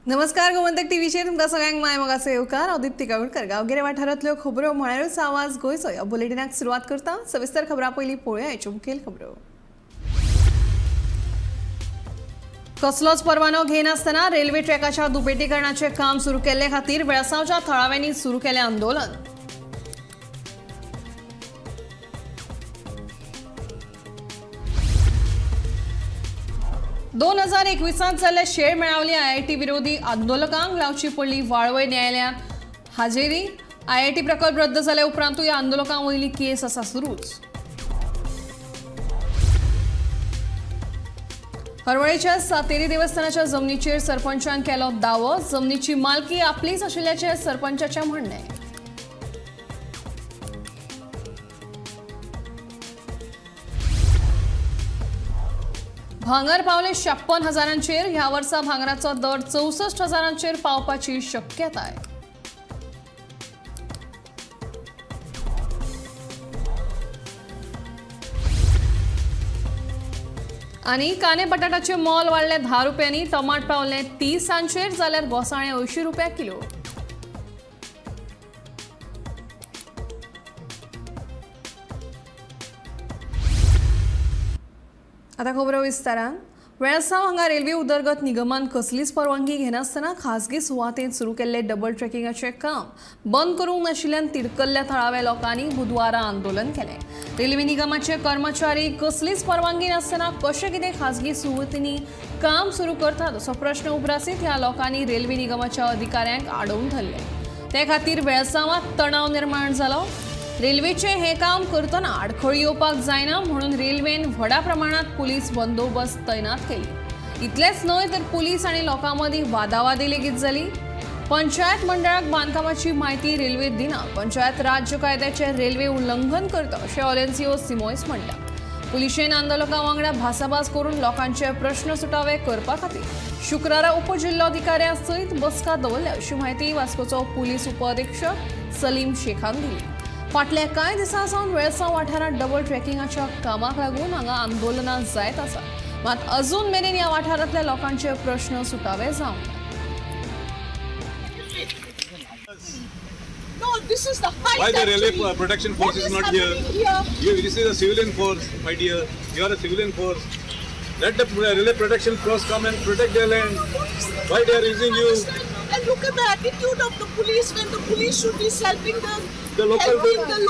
नमस्कार गोमंतक टीव्हीचेर तुमकां सगळ्यांक माय मोगाचो येवकार। हांव दीप्ती काकोडकर। गांवगिऱ्या वाठारांतल्यो खबरो म्हळ्यारूच आवाज गोंयचो। ह्या बुलेटिनाक सुरवात करता। सविस्तर खबरां पयलीं पळोवया आयच्यो मुखेल खबरो। कसलोच परवानो घेनासतना रेल्वे ट्रॅकाच्या दुपेटीकरणाचें काम सुरू केल्ले खातीर वेळसावच्या थळाव्यांनी सुरू केलें आंदोलन। दोन 2021 जाल्ले शेळ मेळावली IIT विरोधी आंदोलकांक लावची पडली वाळवय न्यायालयांत हाजेरी। IIT प्रकल्प रद्द जाले उपरांतूय आंदोलकांक वयली केस आसा सुरूच। हरवळेच्या सातेरी देवस्थानाच्या जमनीचेर सरपंचान केलो दावो। जमनीची मालकी आपलीच आशिल्ल्याचें सरपंचाचें म्हणणें। भांगर पावले 56,000चेर। ह्या वर्सा भांगराचो दर 64,000चेर पावपाची शक्यताय। आनी काने बटाटाचे मोल वाडले 10 रुपयांनी। टमाट पावले 30चेर जाल्यार घोसाळे 80 रुपया किलो। आता खबरो विस्तारान। वेळसाव हांगा रेल्वे उदरगत निगमान कसलीच परवानगी घेनासतना खासगी सुवातेंत सुरू केल्ले डबल ट्रॅकिंगाचें काम बंद करूंक नाशिल्ल्यान तिडकल्ल्या थळाव्या लोकांनी बुधवारा आंदोलन केलें। रेल्वे निगमाचे कर्मचारी कसलीच परवानगी नासतना कशें कितें खासगी सुवातींनी काम सुरू करतात असो प्रश्न उप्रासीत ह्या लोकांनी रेल्वे निगमाच्या अधिकाऱ्यांक आडोवन धरले। ते खातीर वेळसावांत तणाव निर्माण जालो। रेल्वेचे हे काम करतना आडखळी येवपाक जायना म्हणून रेल्वेन व्हडा प्रमाणात पुलीस बंदोबस्त तैनात केली। इतलेंच न्हय तर पुलीस आनी लोकां मदीं वादावादी लेगीत जाली। पंचायत मंडळाक बांदकामाची म्हायती रेल्वे दिना। पंचायत राज्य कायद्याचें रेल्वे उल्लंघन करता अशें ऑलेन्सियो सिमोयस म्हणटा। पुलिशेन आंदोलकां वांगडा भासाभास करून लोकांचे प्रश्न सुटावे करपा खातीर शुक्रारा उपजिल्लोधिकाऱ्यां सयत बसका दवरल्या अशी म्हायती वास्कोचो पुलीस उपअधीक्षक सलीम शेखान दिली। फाटल्या कांय दिसां सावन वेळसाव वाठारांत डबल ट्रॅकिंगाच्या कामाक लागून हांगा आंदोलनां जायत आसा, मात अजून मेरेन ह्या वाठारांतल्या लोकांचे प्रश्न सुटावे जावंक ना। No, this is the height. Why the railway protection force is not here? This is a civilian force, my dear. You are a civilian force. Let the railway protection force come and protect their land. Why they are using you? And look at the attitude of the police when the police should be helping the local people.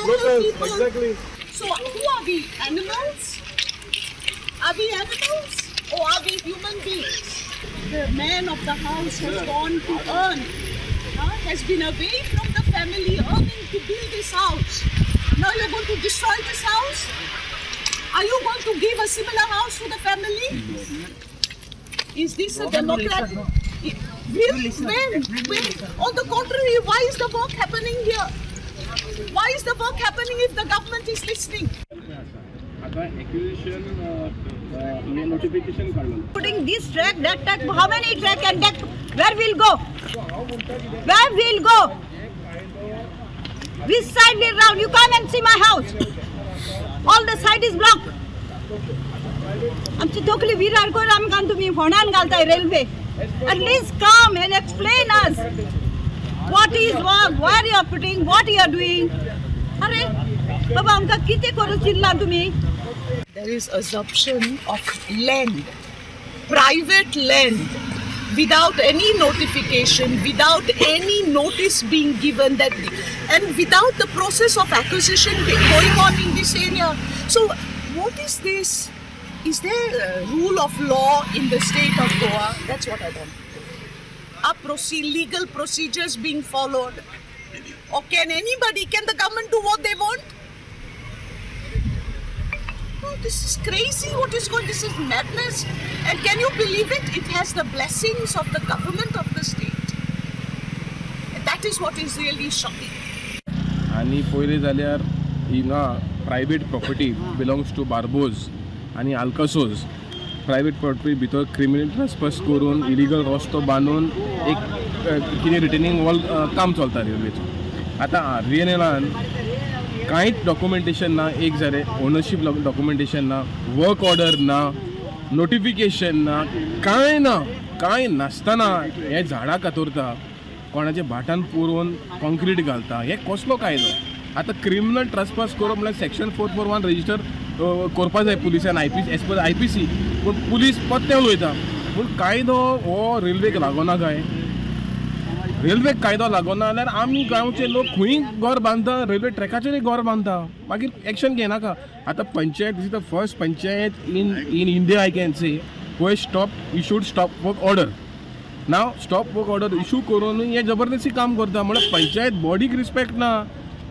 Exactly. So who are we? Animals? Are we animals or are we human beings? The man of the house has gone to earn, has been away from the family earning to build this house. Now you're going to destroy this house? Are you going to give a similar house to the family? Is this a democratic? When? On the contrary, why is the work happening here? Why is the work happening if the government is listening? Notification putting this track, that track, how many track and that, where we'll go? Where we'll go? Which side we'll round? You come and see my house. All the side is blocked. आमची तकली विरार कर आमकां तुम्ही फोंडान घालताय railway. At least come and explain us what is wrong, why you are putting, what you are doing. अरे बाबा आमकां कितें करूं चिल्ला तुम्ही? There is assumption of land, private land, without any notification, without any notice being given, that, and without the process of acquisition going on in this area. So what is this? Is there a rule of law in the state of Goa? That's what I want. Are legal procedures being followed? Or can the government do what they want? Oh, this is crazy. What is going on? This is madness. And can you believe it? It has the blessings of the government of the state. And that is what is really shocking. आणि पयले जाल्यार हिंगा private property belongs to बार्बोज आणि आल्कासोज private property भितर criminal trespass करून illegal रस्तो बांदून एक कितें रिटेनिंग वॉल काम चलता रेल्वेचो। आतां RVNL कांयच डॉक्युमेंटेशन ना, एक जालें ओनरशीप डॉक्युमेंटेशन ना, वर्क ऑर्डर ना, नोटिफिकेशन ना, कांय ना, कांय नासतना हे झाडां कातरता, कोणाच्या भाटान पुरोवन कॉन्क्रीट घालता, हे कसलो कायदो? आतां क्रिमिनल ट्रेसपास करप म्हळ्यार सेक्शन 441 रजिस्टर करपा जाय पुलिसान, एज पर IPC, पूण पुलीस पत्ते उलयता. पूण कायदो हो रेल्वेक लागना काय? रेल्वेक कायदो लागना जाल्यार आमी गांवचे लोक खंय घर बांदता, रेल्वे ट्रॅकाचेरय घर बांदता, मागीर एक्शन घेनाका. आतां panchayat is the first panchayat in India I can say who issued stop work order. Now stop work order issue करून हे जबरदस्ती काम करता. म्हळ्यार पंचायत बॉडीक रिस्पेक्ट ना.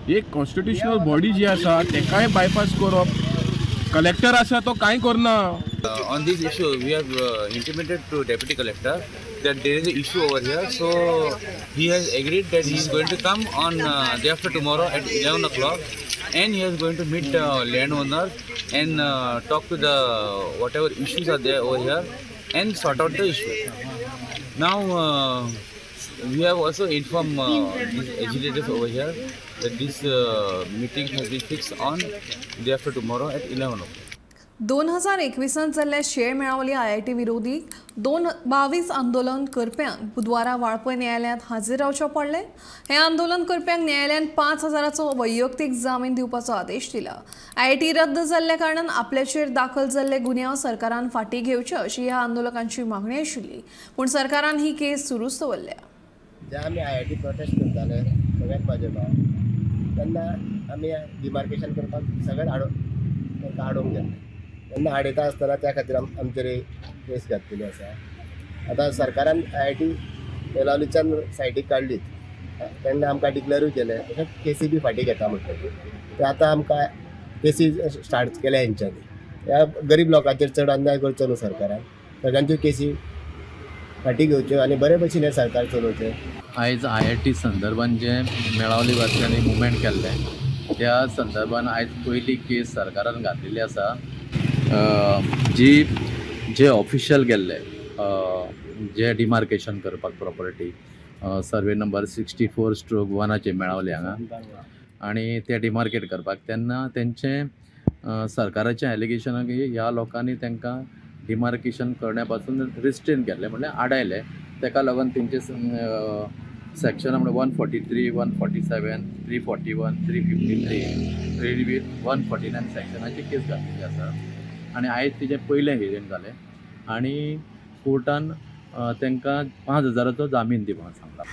एक कॉन्स्टिट्युशनल बॉडी जी आसा तेकाय बायपास करप. कलेक्टर आसा तो कांय करना. On this issue, we have intimated to Deputy Collector that there is an issue over here. So he has agreed that he is going to come on day after tomorrow at 11 o'clock, and he is going to meet landowner and talk to the whatever issues are there over here and sort out the issue. Now we have also informed these agitators over here that this meeting has been fixed on day after tomorrow at 11 o'clock. 2021 जाल्ल्या शेळ Melauli IIT विरोधी 22 आंदोलन करप्यांक बुधवारा वाळपय न्यायालयांत हाजीर रावचें पडलें. हे आंदोलन करप्यांक न्यायालयान 5,000चो वैयक्तीक जामीन दिवपाचो आदेश दिला. IIT रद्द जाल्ल्या कारणान आपल्याचेर दाखल जाल्ले गुन्यांव सरकारान फाटीं घेवचे अशी ह्या आंदोलकांची मागणी आशिल्ली, पूण सरकारान ही केस सुरूच दवरल्या. जे आमी IIT प्रोटेस्ट करताले सगळ्यात म्हाजे भाव, तेन्ना आमी डिमार्केशन करपाक सगळ्यात तांकां आडोवंक गेल्ले. तेन्ना आडयता आसतना त्या खातीर आमचेर केस घातलेली आसा. आतां सरकारान IIT बेलावलीच्यान सायडीक काडलीत, तेन्ना आमकां डिक्लेरूय केलें, तशेंच केसी बी फाटीं घेता म्हटलें. ते आतां आमकां केसी स्टार्ट केल्या हेंच्यांनी. ह्या गरीब लोकांचेर चड अन्याय करचो न्हू सरकारान. सगळ्यांच्यो केसी फाटीं घेवच्यो आनी बरे भशेन हें सरकार चलोवचें. आयज IIT संदर्भान जे मेळावली वासियांनी मुवमेंट केल्ले त्या संदर्भान आयज पयली केस सरकारान घातिल्ली आसा. जे ऑफिशियल गेल्ले जे डिमार्केशन करपाक प्रॉपर्टी सर्वे नंबर 64/1 मेळावले हांगा, आनी ते डिमार्केट करपाक तेन्ना तेंचे सरकाराचें एलिगेशन की ह्या लोकांनी तांकां डिमार्केशन करण्या पासून रिस्ट्रेन केल्ले, म्हळ्यार आडायले. ताका लागून तेंचे सेक्शन म्हणजे 143, 147, 341, 353, 149 सेक्शनाची केस घातलेली आसा. आनी आयज तिजें पयलें हियरींग जालें आनी कोर्टान तांकां 5,000चो जामीन दिवपाक सांगला.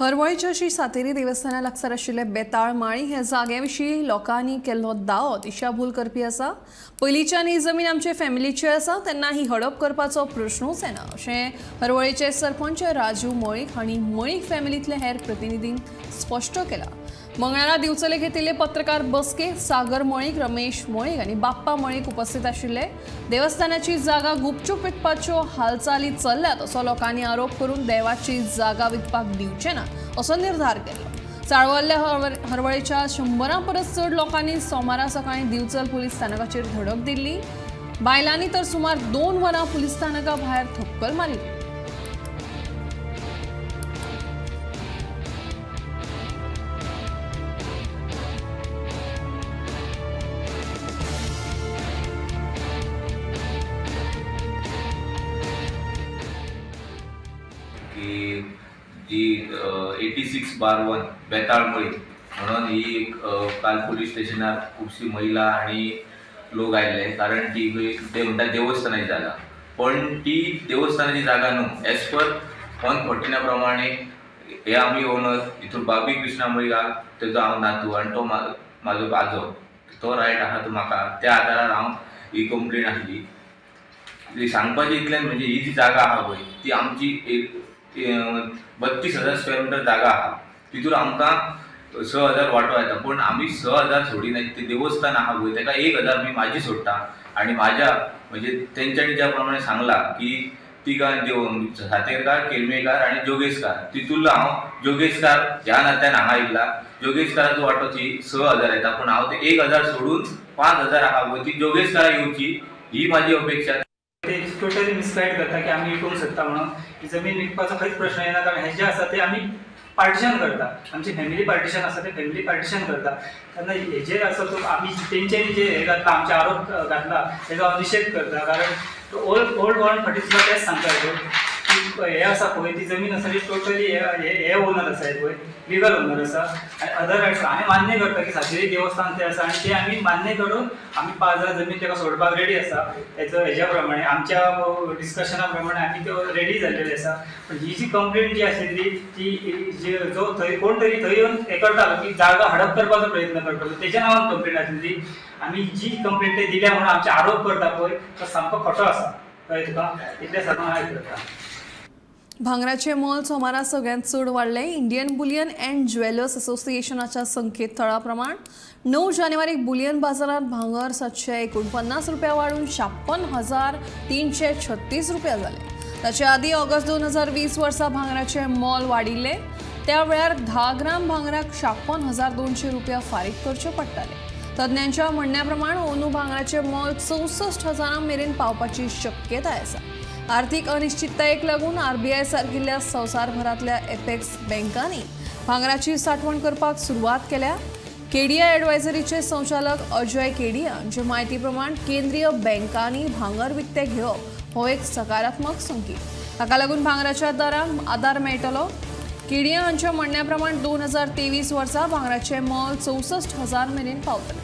हरवळेच्या श्री सातेरी देवस्थाना लागसार आशिल्ले बेताळ माळी हे जागे विशीं लोकांनी केल्लो दावो दिशाभूल करपी आसा. पयलींच्यान ही जमीन आमचे फॅमिलीची आसा, तेन्ना ही हडप करपाचो प्रश्नूच येना अशें हरवळेचे सरपंच राजू मळीक हांणी मळीक फॅमिलींतल्या हेर प्रतिनिधींक स्पश्ट केलां. मंगळारा दिवचले घेतिल्ले पत्रकार बसकेक सागर मळीक, रमेश मळीक आनी बाप्पा मळीक उपस्थित आशिल्ले. देवस्थानाची जागा गुपचूप विकपाच्यो हालचाली चल्ल्यात असो लोकांनी आरोप करून देवाची जागा विकपाक दिवचे ना असो निर्धार केलो. चाळवल्ल्या हरवळेच्या 100 परस चड लोकांनी सोमारा सकाळी दिवचल पुलीस स्थानकाचेर धडक दिल्ली. बायलांनी तर सुमार 2 वरां पुलीस स्थानका भायर थक्कल मारिल्ली. जी 86/1 बेताळ मळी म्हणून ही एक काल पुलीस स्टेशनार खुबशी महिला आणि लोक आयले, कारण ती ते म्हणटा देवस्थानाची जागा, पण ती देवस्थानाची जागा न्हू. एज पर 149 प्रमाणे हे आमी ओनर हितून बाबी कृष्णा मळी हा, तेजो हांव नातू आनी तो म्हाजो आजो, तो रायट आहा तो म्हाका. त्या आदारार हांव ही कंप्लेन आसली. सांगपाचें इतलें म्हणजे ही जी जागा आहा पळय ती आमची 32,000 स्क्वेअर मिटर जागा आहा. तितून आमकां 6,000 वांटो येता, पण आमी 6,000 सोडिनात. ते देवस्थान आहा पळय ताका 1,000 मी म्हाजी सोडटा. आनी म्हाज्या म्हणजे तेंच्यांनी ज्या प्रमाणे सांगला की तिगां सातेरकार, केळमेकार आनी जोगेशकार, तितूंतलो हांव जोगेशकार ह्या नात्यान हांगा येयला. जोगेशकाराचो वांटो ती 6,000 येता, पण हांव ते 1,000 सोडून 5,000 आहा पळय ती जोगेशकारां येवची ही म्हाजी अपेक्षा. ते टोटली मिसगायड करता की आम्ही विकूंक सोदता म्हणून. ही जमीन विकपाचो खंयच प्रश्न येना, कारण हे जे आसा ते आमी पार्टिशन करता. आमची फॅमिली पार्टिशन आसा ते फॅमिली पार्टिशन करता. तेन्ना हेजे आसा तो आमी तेंच्यांनी जे हे घातला, आमचे आरोप घातला, तेजो हांव निशेध करता. कारण ओल्ड 140 तेच सांगता हे आसा पळय ती जमीन आसा ती टोटली हे ओनर आसा पळय लिगल ओनर आसा आनी अदर रायट्स आमी मान्य करता की सातेरी देवस्थान ते आसा आनी ते आमी मान्य करून आमी 5,000 जमीन ताका सोडपाक रेडी आसा हेज्या प्रमाणे आमच्या डिस्कशना प्रमाणे आमी त्यो रेडी जाल्लेले आसा पण ही जी कंप्लेंट जी आशिल्ली ती जो थंय कोण तरी थंय येवन हे करतालो की जागा हडप करपाचो प्रयत्न करतालो तेज्या नांवान कंप्लेंट आशिल्ली आमी जी कंप्लेंट ते दिल्या म्हणून आमचे आरोप करता पळय तो सामको खोटो आसा कळ्ळें तुका इतलें सांगून हांव करता. भांगराचे मोल सोमारा सगळ्यांत चड वाडले. इंडियन बुलियन अँड ज्वेलर्स असोसिएशनाच्या संकेतथळा प्रमाण 9 जानेवारीक बुलियन बाजारात भांगर 749 रुपया वाढून 56,336 रुपया जाले. ताचे आदी ऑगस्ट 2020 वर्सा भांगराचे मोल वाडिल्ले त्या वेळार 10 ग्राम भांगराक 56,200 रुपया फारीक करचे पडटाले. तज्ञांच्या म्हणण्याप्रमाण ओनू भांगराचे मोल 64,000 मेरेन पावपाची शक्यताय आसा. आर्थीक अनिश्चिततायेक लागून RBI सारकिल्ल्या संवसारभरातल्या एपेक्स बँकांनी भांगराची साठवण करपाक सुरवात केल्या. केडिया एडवायझरीचे संचालक अजय केडिया हांचे म्हायती प्रमाण केंद्रीय बँकांनी भांगर विकते घेवप हो एक सकारात्मक संकेत. ताका लागून भांगराच्या दरांक आदार मेळटलो. केडिया हांच्या म्हणण्या प्रमाण 2023 वर्सा भांगराचे मोल 64,000 मेरेन पावतले.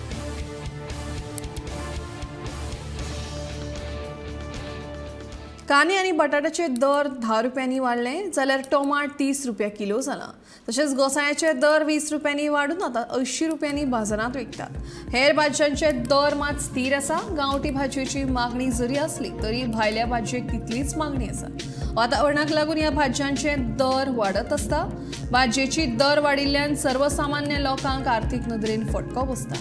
कांदे आनी बटाट्याचे दर 10 रुपयांनी वाडले जाल्यार टोमाट 30 रुपया किलो जाला. तशेंच गोसाळ्याचे दर 20 रुपयांनी वाडून आता 80 रुपयांनी बाजारात विकतात. हेर भाज्यांचे दर मात स्थिर आसा. गांवठी भाजयेची मागणी जरी असली तरी भायल्या भाजयेक तितलीच मागणी आसा. वातावरणाक लागून ह्या भाज्यांचे दर वाडत असता. भाजयेची दर वाडिल्ल्यान सर्वसामान्य लोकांक आर्थीक नदरेन फटको बसता.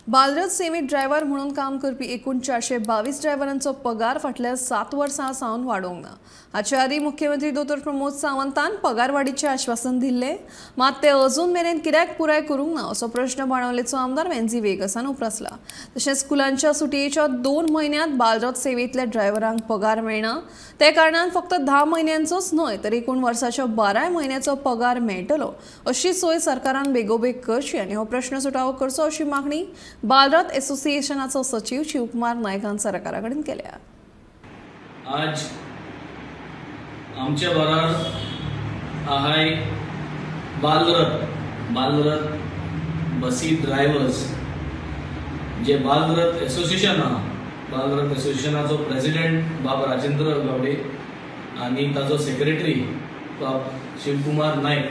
बालरथ सेवेत ड्रायव्हर म्हणून काम करपी एकूण 422 ड्रायव्हरांचो पगार फाटल्या 7 वर्सां सावन वाडोवंक ना. हाचे आदी मुख्यमंत्री दोतोर प्रमोद सावंतान पगार वाडीचे आश्वासन दिल्ले मात ते अजून मेरेन कित्याक पुराय करूंक ना असो प्रश्न बाणवलेचो आमदार वेंजी वेगसान उप्रासला. तशेंच स्कुलांच्या सुटयेच्या 2 म्हयन्यांत बालरथ सेवेंतल्या ड्रायव्हरांक पगार मेळना. ते कारणान फक्त 10 म्हयन्यांचोच न्हय तर एकूण वर्साच्या 12 म्हयन्याचो पगार मेळटलो अशी सोय सरकारान बेगोबेग करची आनी हो प्रश्न सुटावो करचो अशी मागणी बालरथ असोसिएशनाचो सचिव शिवकुमार नायकान सरकारा कडेन केल्या. आज आमच्या बरोबर आहाय बालरथ बसी ड्रायव्हर्स जे बालरथ असोसिएशन आहा बालरथ असोसिएशनाचो प्रेसिडेंट बाब राजेंद्र गावडे आनी ताचो सेक्रेटरी बाब शिवकुमार नायक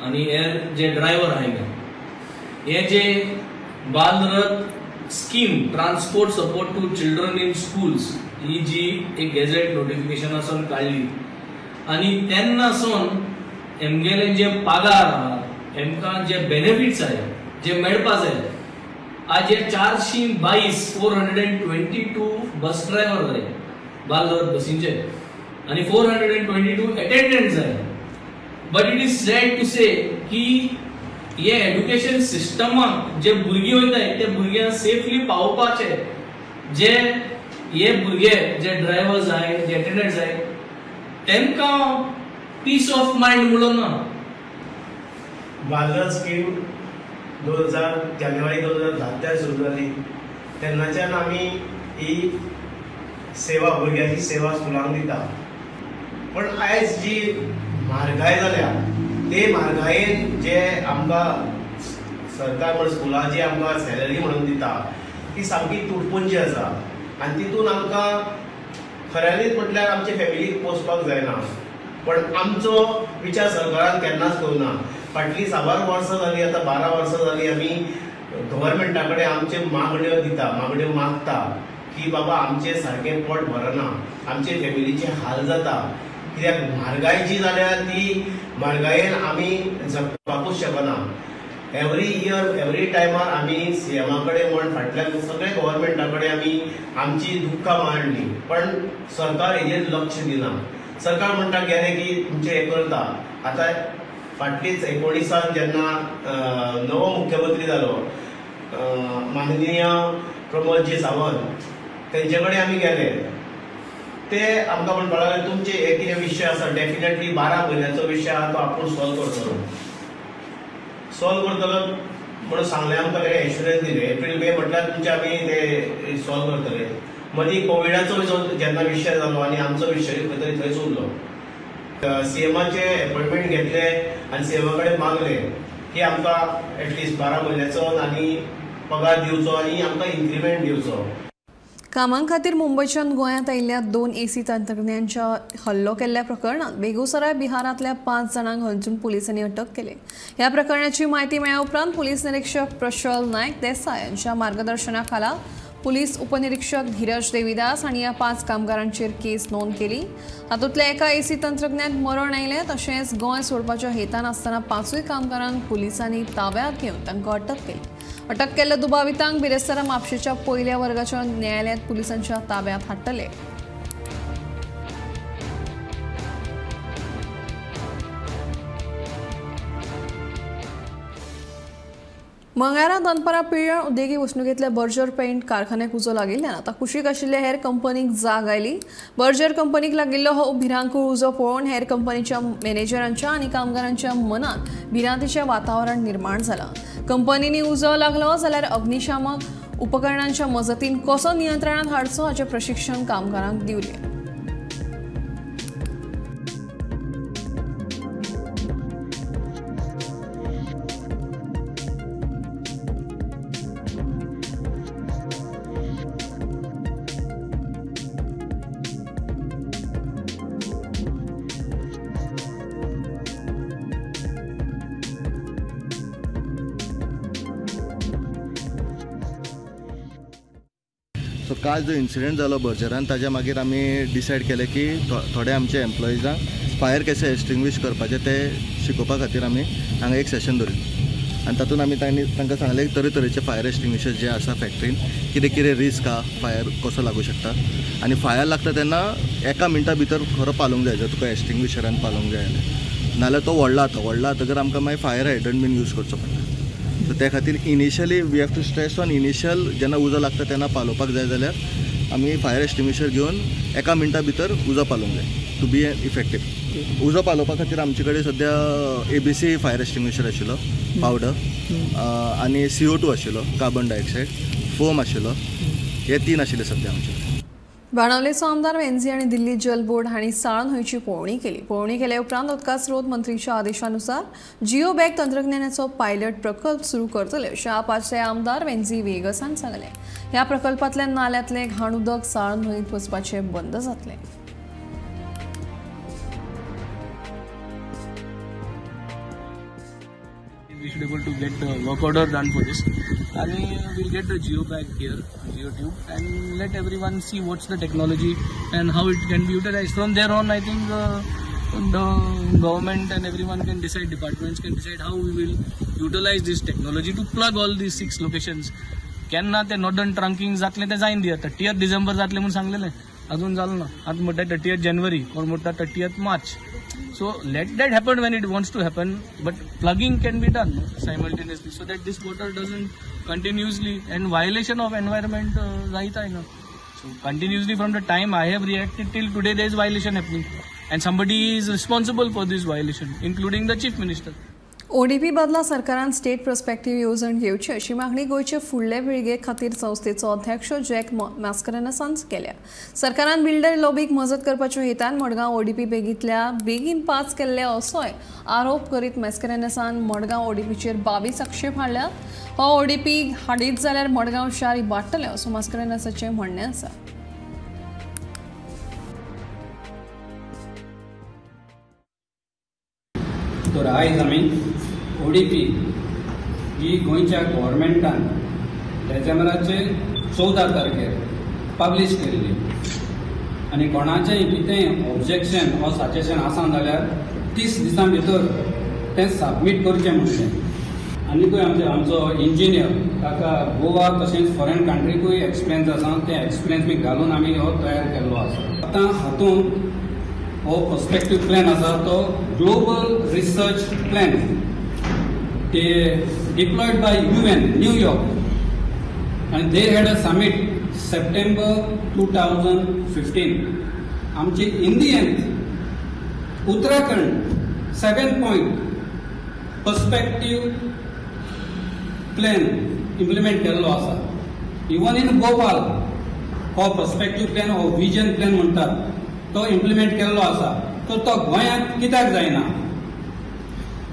आनी हे जे ड्रायव्हर आहाय हे जे Balrath scheme transport support to children in schools ही जी एक गॅझेट नोटिफिकेशनासून काढली आणि तेन्नासून एमगेले जे पगार आहा एमकां जे बेनिफिट्स आहे जे मेळपा जाय आज 422 बस ड्रायव्हर जाय बालरथ बसींचे आणि 422 अटेंडंट जाय. But it is sad to say की हे एड्युकेशन सिस्टमाक जे भुरगे वयताय ते भुरग्यांक सेफली पावोवपाचे जे हे भुरगे जे ड्रायव्हर जाय जे अटेंडंट जाय तेमकां पीस ऑफ माइंड म्हणून बालरथ स्कीम जानेवारी 2010 सुरू जाली तेन्नाच्यान आमी ही सेवा भुरग्याची सेवा स्कुलांक दिता. पण आयज जी म्हारगाय जाल्या ते म्हारगायेन जे आमकां सरकार म्हणून स्कुलाची आमकां सॅलरी म्हणून दिता ती सामकी तुटपुंजी आसा आनी तितून आमकां खऱ्यांनीच म्हटल्यार आमचे फॅमिलीक पोसपाक जायना. पण आमचो विचार सरकारान केन्नाच करूना. फाटली 7 वर्सां जाली आतां 12 वर्सां जाली आमी गव्हर्मेंटा कडेन आमचे मागण्यो दिता मागण्यो मागता की बाबा आमचे सारकें पोट भरना आमचे फॅमिलीचे हाल जाता कित्याक म्हारगाय जी जाल्या ती म्हारगायेन आमी जगपाकूच शकना. एवरी इयर एवरी टायमार आमी सीएमा कडेन म्हण फाटल्यान सगळे गव्हर्मेंटा कडेन आमी आमची दुख्खां मांडली पण सरकार हेजेर लक्ष दिना. सरकार म्हणटा गेले की तुमचे हे करता. आतां फाटलीच 19 जेन्ना नवो मुख्यमंत्री जालो माननीय प्रमोदजी सावंत तेंचे कडेन आमी गेले ते आमकां म्हणपाक लागले तुमचे हे कितें विशय आसा डेफिनेटली 12 म्हयन्याचो विशय आहा तो आपूण सॉल्व करतलो. सॉल्व करतलो म्हणून सांगले आमकां एश्युरन्स दिले एप्रील मे म्हटल्यार तुमचे आमी ते सॉल्व करतले. मदीं कोविडाचो जेन्ना विशय जालो आनी आमचो विशय खंय तरी थंयच उरलो. सीएमाचे अपॉइंटमेंट घेतले आनी सीएमा कडेन मागले की आमकां एटलिस्ट 12 म्हयन्याचो आनी पगार दिवचो आनी आमकां इन्क्रिमेंट दिवचो. कामां खातीर मुंबयच्यान गोंयांत आयिल्ल्या 2 एसी तंत्रज्ञांच्या हल्लो केल्ल्या प्रकरणात बेगुसराय बिहारांतल्या 5 जाणांक हंजून पुलिसांनी अटक केली. ह्या प्रकरणाची म्हायती मेळ्ळ्या उपरांत पुलीस निरीक्षक प्रशल नायक देसाय यांच्या मार्गदर्शनाखाला पुलीस उपनिरीक्षक धीरज देविदास हांणी ह्या 5 कामगारांचेर केस नोंद केली. हातूंतल्या एका एसी तंत्रज्ञाक मरण आयलें. तशेंच गोंय सोडपाच्या हेतान आसतना 5 कामगारांक पुलिसांनी ताब्यांत घेवन तांकां अटक केली. अटक केल्ल्या दुबावितांक बिरेस्तारा म्हापशेच्या पयल्या वर्गाच्या न्यायालयांत पुलिसांच्या ताब्यांत हाडटले. मंगळारा दनपारा पिळ्ळण उद्देगीक वसणुकेंतल्या बर्जर पेंट कारखान्याक उजो लागिल्ल्यान आतां कुशीक आशिल्ल्या हेर कंपनीक जाग आयली. बर्जर कंपनीक लागिल्लो हो भिरांकूळ उजो पळोवन हेर कंपनीच्या मॅनेजरांच्या आनी कामगारांच्या मनात भिरांतीचें वातावरण निर्माण जालां. कंपनींनी उजो लागलो जाल्यार अग्निशामक उपकरणांच्या मजतीन कसो नियंत्रणांत हाडचो हाचें प्रशिक्षण कामगारांक दिवलें. सो काल जो इन्सिडेंट जालो बर्जरान ताज्या मागीर आमी डिसायड केलें की थोडे आमचे एम्प्लॉइजांक फायर कशें एक्सटिंग्वीश करपाचें तें शिकोवपा खातीर आमी हांगा एक सेशन दवरिल्लें आनी तातूंत आमी तांकां सांगलें तरेतरेचे फायर एक्सटिंग्विशर्स जे आसा फॅक्ट्रीन कितें कितें रिस्क आहा फायर कसो लागूं शकता आनी फायर लागता तेन्ना एका मिनटा भितर खरो पालूंक जाय जर तुका एक्सटिंग्विशरान पालूंक जाय नाल्यार तो व्हडलो जातकीर आमकां मागीर फायर हायड्रंट बीन यूज करचो पडटा. सो त्या खातीर initially we have to stress on initial जेन्ना उजो लागता तेन्ना पालोवपाक जाय जाल्यार आमी फायर एक्सटिंग्विशर घेवन एका मिनटा भितर उजो पालोवंक जाय टू बी इफेक्टीव. उजो पालोवपा खातीर आमचे कडेन सद्या ABC फायर एक्सटिंग्विशर आशिल्लो पावडर आनी CO2 आशिल्लो कार्बन डायऑक्सायड फोम आशिल्लो हे 3 आशिल्ले सद्या आमचे. बाणावलेचो आमदार वेंझी आणि दिल्ली जल बोर्ड हांणी साळण न्हंयची पळोवणी केली. पळोवणी केल्या उपरांत उदका स्रोत मंत्रीच्या आदेशानुसार जिओ बॅग तंत्रज्ञानाचो पायलट प्रकल्प सुरू करतले अशें आपाचे आमदार वेंझी वेगसावन सांगले. ह्या प्रकल्पांतल्या नाल्यांतले घाण उदक साळण न्हंयत वचपाचे बंद जातले. We should be able to get the work order done for this, and we'll get the geo bag here, geotube, and let everyone see what's the technology and how it can be utilized. From there on, I think the government and everyone can decide, departments can decide how we will utilize this technology to plug all these 6 locations. केन्ना ते northern trunking जातले ते जायन दिया 30th December जातले म्हणून सांगलेले अजून जालें ना. आतां म्हणटा 30th जानेवारी कोण म्हणटा 30th March. So let that happen when it wants to happen, but plugging can be done simultaneously so that this water doesn't continuously and violation of environment right now. So continuously from the time I have reacted till today there is violation happening and somebody is responsible for this violation including the chief minister. ODP बदला सरकारान state perspective येवजण घेवची अशी मागणी गोयचे फुडले पिळगे खातीर संस्थेचो अध्यक्ष जॅक मॅस्करेनसान केल्या. सरकारान बिल्डर लॉबीक मजत करपाच्या हेतान मडगांव ODP बेगींतल्या बेगीन पास केल्ले असोय आरोप करीत मॅस्करेनसान मडगांव ODPचेर 22 आक्षेप हाडल्यात. हो ODP हाडीत जाल्यार मडगांव शार इबाडटले असो मॅस्करेनसाचें म्हणणें आसा. तर आयज आमी ODP ही गोंयच्या गव्हर्मेंटान डिसेंबराचे 14 तारखेर पब्लीश केल्ली आनी कोणाचेंय कितेंय ऑब्जेक्शन वा सजेशन आसा जाल्यार 30 दिसां भितर तें सबमीट करचें म्हणलें. आनीकूय आमचो इंजिनियर ताका गोवा तशेंच फॉरेन कंट्रीकूय एक्सपिरियन्स आसा ते एक्सपिरियन्स बी घालून आमी हो तयार केल्लो आसा. आतां हातूंत हो पर्स्पेक्टिव्ह प्लॅन आसा तो ग्लोबल रिसर्च प्लॅन ते डिप्लॉयड बाय UN न्यूयॉर्क आनी they had a summit September 2015. आमचे इंडियेंत Uttarakhand 7 point perspective plan implement केल्लो आसा. इवन इन भोपाल हो पर्स्पेक्टीव प्लॅन हो विजन प्लॅन म्हणटात तो इम्प्लिमेंट केल्लो आसा. तर तो गोंयांत कित्याक जायना?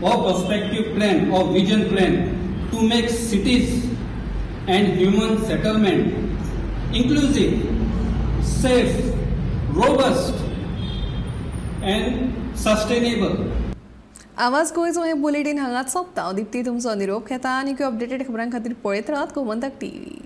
हो पर्स्पेक्टीव प्लॅन हो vision plan to make cities and human settlement inclusive, safe, robust and sustainable. आवाज गोंयचो हें बुलेटीन हांगाच सोंपता. दिप्ती तुमचो निरोप घेता आनी अपडेटेड खबरां खातीर पळयत रावात गोमंतक TV.